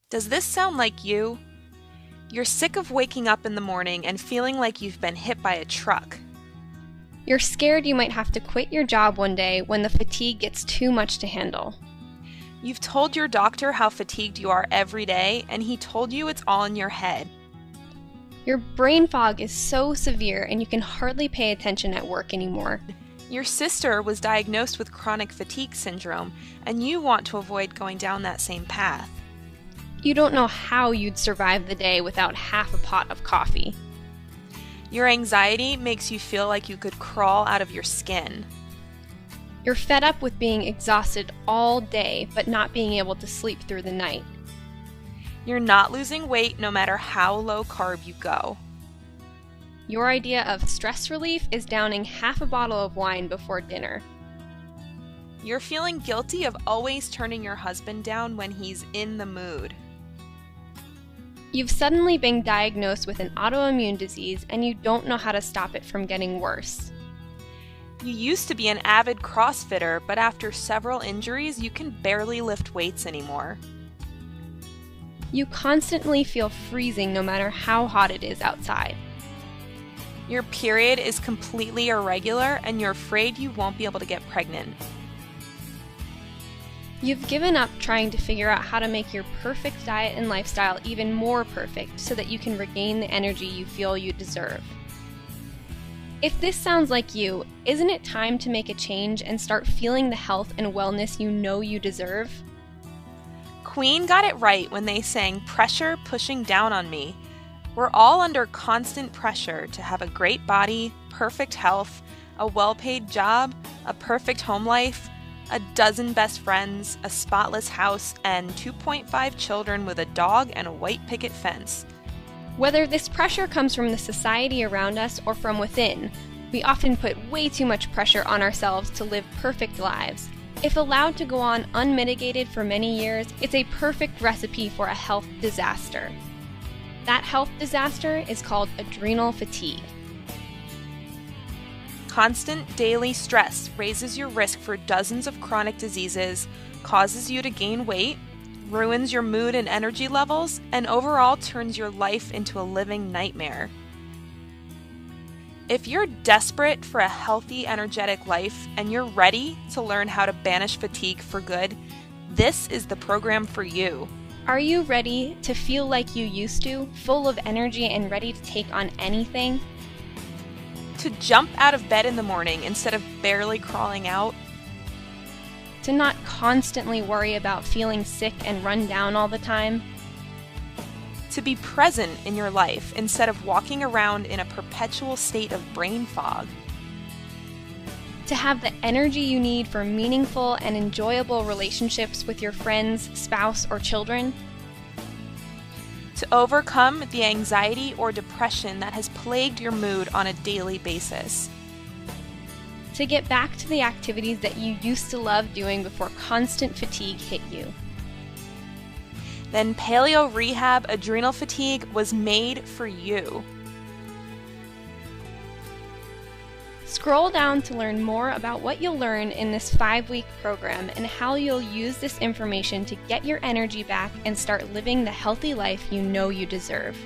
Does this sound like you? You're sick of waking up in the morning and feeling like you've been hit by a truck. You're scared you might have to quit your job one day when the fatigue gets too much to handle. You've told your doctor how fatigued you are every day, and he told you it's all in your head. Your brain fog is so severe and you can hardly pay attention at work anymore. Your sister was diagnosed with chronic fatigue syndrome, and you want to avoid going down that same path. You don't know how you'd survive the day without half a pot of coffee. Your anxiety makes you feel like you could crawl out of your skin. You're fed up with being exhausted all day but not being able to sleep through the night. You're not losing weight no matter how low carb you go. Your idea of stress relief is downing half a bottle of wine before dinner. You're feeling guilty of always turning your husband down when he's in the mood. You've suddenly been diagnosed with an autoimmune disease and you don't know how to stop it from getting worse. You used to be an avid CrossFitter, but after several injuries, you can barely lift weights anymore. You constantly feel freezing no matter how hot it is outside. Your period is completely irregular and you're afraid you won't be able to get pregnant. You've given up trying to figure out how to make your perfect diet and lifestyle even more perfect so that you can regain the energy you feel you deserve. If this sounds like you, isn't it time to make a change and start feeling the health and wellness you know you deserve? Queen got it right when they sang "Pressure Pushing Down on Me." We're all under constant pressure to have a great body, perfect health, a well-paid job, a perfect home life, a dozen best friends, a spotless house, and 2.5 children with a dog and a white picket fence. Whether this pressure comes from the society around us or from within, we often put way too much pressure on ourselves to live perfect lives. If allowed to go on unmitigated for many years, it's a perfect recipe for a health disaster. That health disaster is called adrenal fatigue. Constant daily stress raises your risk for dozens of chronic diseases, causes you to gain weight, ruins your mood and energy levels, and overall turns your life into a living nightmare. If you're desperate for a healthy, energetic life and you're ready to learn how to banish fatigue for good, this is the program for you. Are you ready to feel like you used to, full of energy and ready to take on anything? To jump out of bed in the morning instead of barely crawling out? To not constantly worry about feeling sick and run down all the time? To be present in your life instead of walking around in a perpetual state of brain fog? To have the energy you need for meaningful and enjoyable relationships with your friends, spouse, or children? To overcome the anxiety or depression that has plagued your mood on a daily basis? To get back to the activities that you used to love doing before constant fatigue hit you? Then Paleo Rehab Adrenal Fatigue was made for you. Scroll down to learn more about what you'll learn in this 5-week program and how you'll use this information to get your energy back and start living the healthy life you know you deserve.